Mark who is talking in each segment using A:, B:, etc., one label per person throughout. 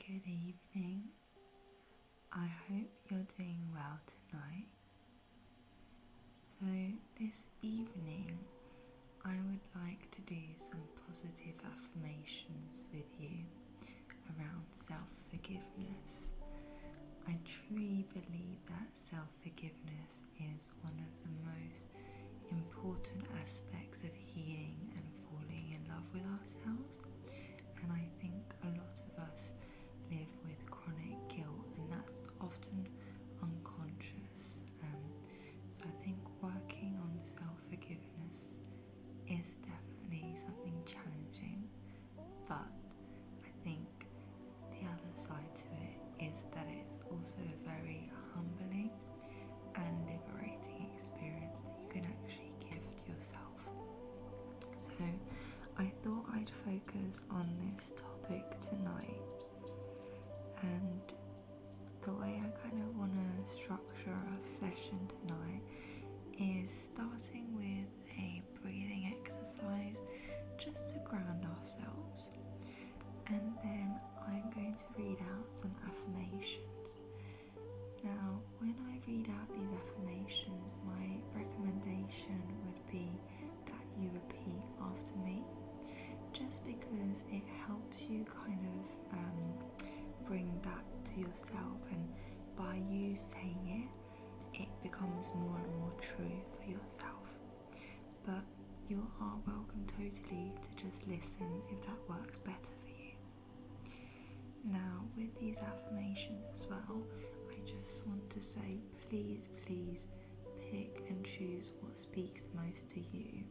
A: Good evening. I hope you're doing well tonight. So this evening I would like to do some positive affirmations with you around self-forgiveness. I truly believe that self-forgiveness is one of the most important aspects of healing and falling in love with ourselves, and I think a lot of us live with chronic guilt, and that's often unconscious. So I think working on self-forgiveness is definitely something challenging, but I think the other side to it is that it's also a very humbling and liberating experience that you can actually gift yourself. So I thought I'd focus on this topic tonight, and the way I kind of want to structure our session tonight is starting with a breathing exercise just to ground ourselves, and then I'm going to read out some affirmations. Now, when I read out these affirmations, my recommendation would be that you repeat after me, just because it helps you kind of bring that to yourself, and by you saying it becomes more and more true for yourself. But you are welcome totally to just listen if that works better for you. Now, with these affirmations as well, I just want to say, please pick and choose what speaks most to you.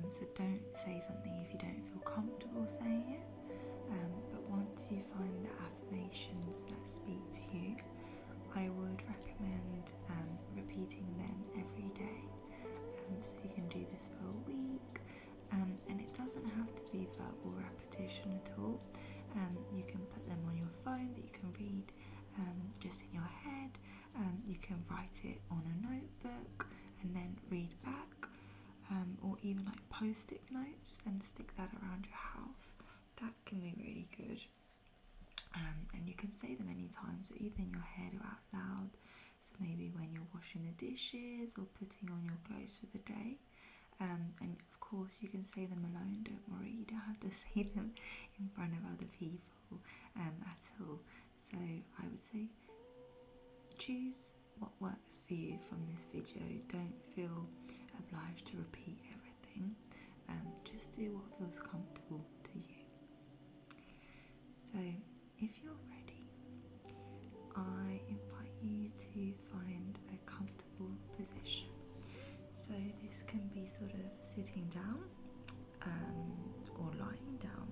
A: So don't say something if you don't feel comfortable saying it, but once you find the affirmations that speak to you, I would recommend repeating them every day. So you can do this for a week, and it doesn't have to be verbal repetition at all. You can put them on your phone that you can read just in your head. You can write it on a notebook and then read back, or even like post-it notes and stick that around your house. That can be really good. And you can say them anytime, so either in your head or out loud. So maybe when you're washing the dishes or putting on your clothes for the day. And of course you can say them alone, don't worry, you don't have to say them in front of other people at all. So I would say choose what works for you from this video. Don't feel obliged to repeat everything. Just do what feels comfortable to you. So if you're ready, I invite you to find a comfortable position. So this can be sort of sitting down or lying down,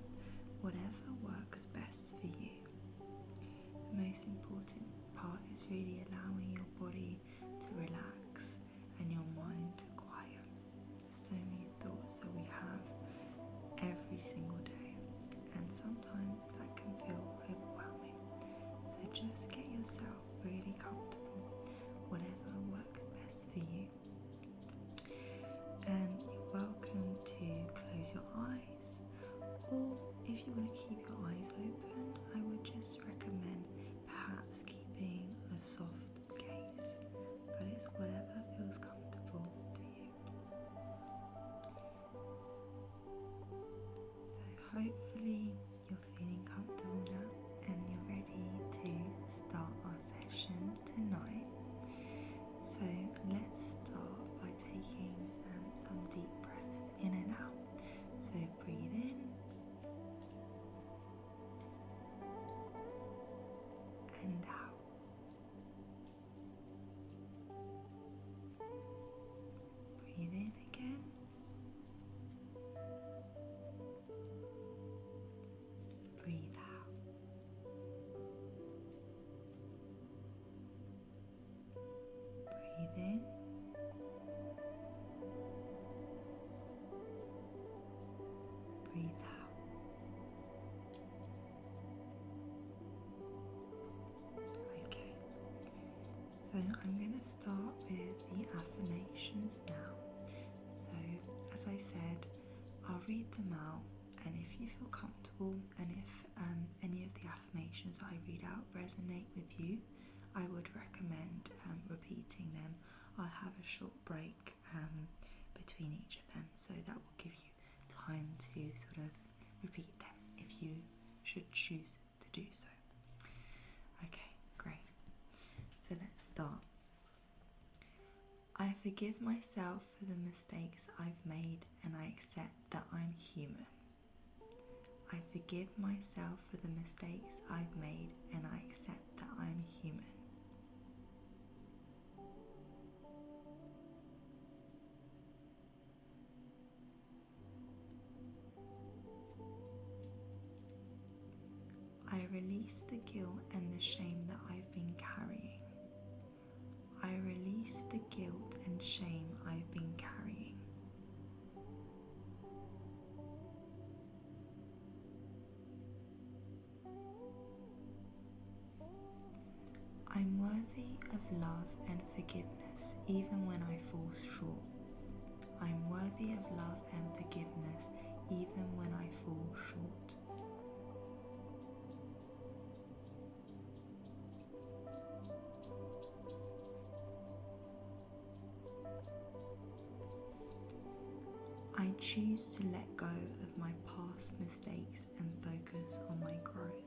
A: whatever works best for you. The most important part is really allowing your body to relax and your mind to quiet. There's so many thoughts that we have every single day, and sometimes that can feel overwhelming. So just get yourself really comfortable, whatever works best for you. And you're welcome to close your eyes, or if you want to keep your eyes open, I would just recommend perhaps keeping a soft gaze, but it's whatever feels comfortable to you. So hopefully you're feeling comfortable now and you're ready to start our session tonight. So let's start by taking some deep breaths in and out. So breathe in and out. Breathe in again. Breathe out. Breathe in. Breathe out. Okay, so I'm going to start with the affirmations now. So as I said, I'll read them out, and if you feel comfortable and if any of the affirmations affirmations I read out resonate with you, I would recommend repeating them. I'll have a short break between each of them, so that will give you time to sort of repeat them if you should choose to do so. Okay, great. So let's start. I forgive myself for the mistakes I've made, and I accept that I'm human. I forgive myself for the mistakes I've made, and I accept that I'm human. I release the guilt and the shame that I've been carrying. I release the guilt and shame I've been carrying. I'm worthy of love and forgiveness even when I fall short. I'm worthy of love and forgiveness even when I fall short. I choose to let go of my past mistakes and focus on my growth.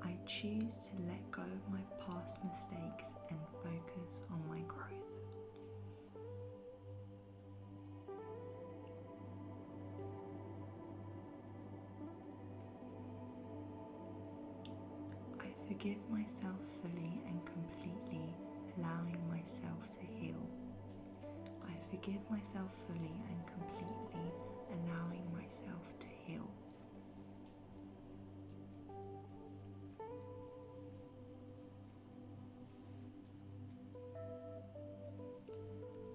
A: I choose to let go of my past mistakes and focus on my growth. I forgive myself fully and completely, allowing myself to heal. I forgive myself fully and completely, allowing myself to heal.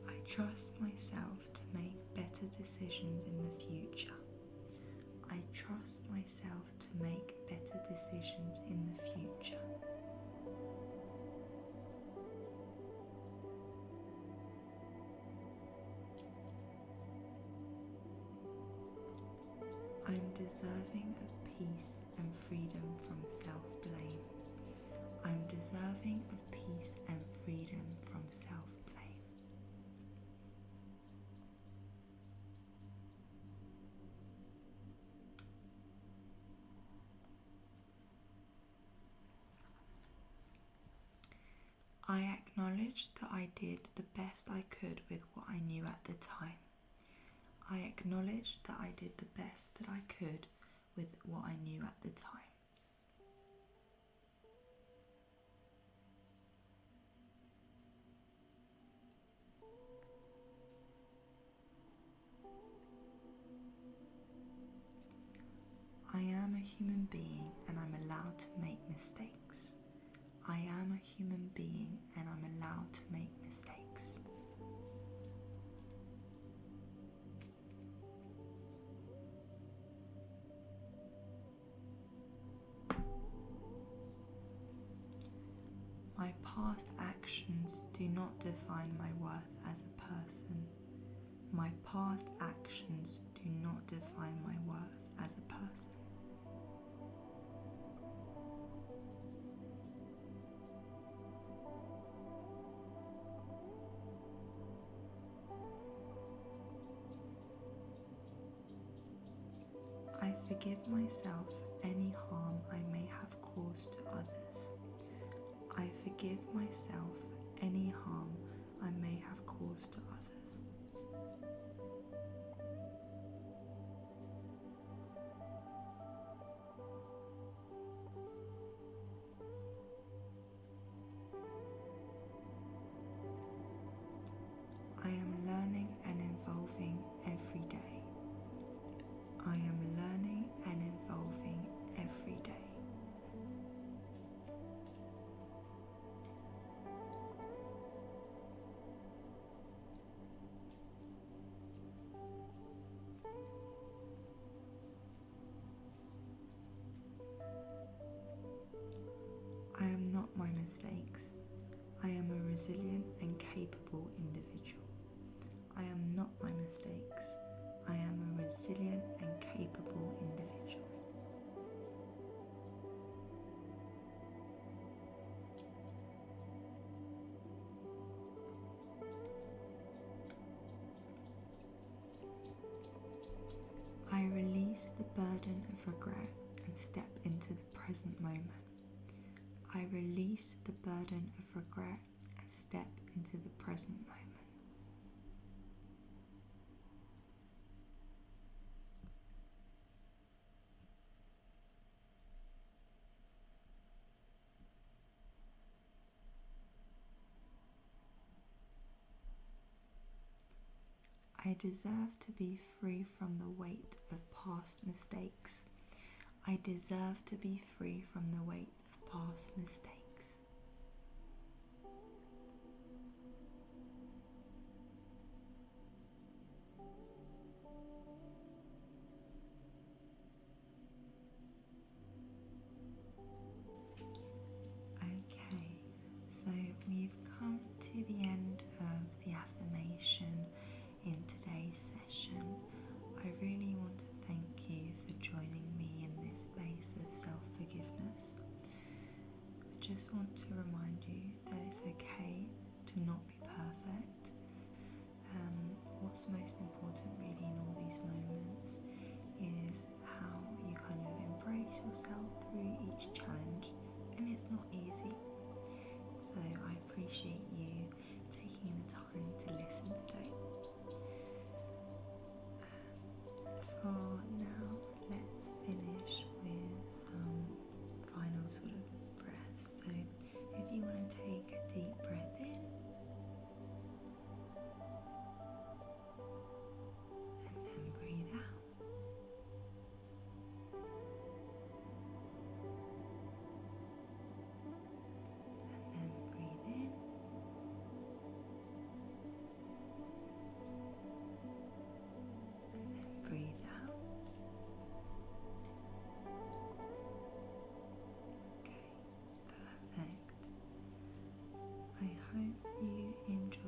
A: I trust myself to make better decisions in the future. I trust myself to make better decisions in the future. I am deserving of peace and freedom from self-blame. I am deserving of peace and freedom from self-blame. I acknowledge that I did the best I could with what I knew at the time. I acknowledge that I did the best that I could with what I knew at the time. I am a human being and I'm allowed to make mistakes. I am a human being and I'm allowed to make mistakes. My past actions do not define my worth as a person. My past actions do not define my worth as a person. I forgive myself any harm I may have caused to others. I forgive myself any harm I may have caused to others. I am learning and evolving every day. I am learning and evolving every day. I am not my mistakes. I am a resilient and capable individual. I am not my mistakes. I am a resilient and capable individual. burden of regret and step into the present moment. I release the burden of regret and step into the present moment. I deserve to be free from the weight of past mistakes. I deserve to be free from the weight of past mistakes. Okay, so we've come to the end of the affirmation in today's session. I really want to thank you for joining me in this space of self-forgiveness. I just want to remind you that it's okay to not be perfect. What's most important really in all these moments is how you kind of embrace yourself through each challenge, and it's not easy. So I appreciate you taking the time to listen today. For now, let's finish with some final sort of breaths. So if you want to take a deep breath in and then breathe out. And then breathe in. And then breathe out. Okay, perfect. I hope you enjoyed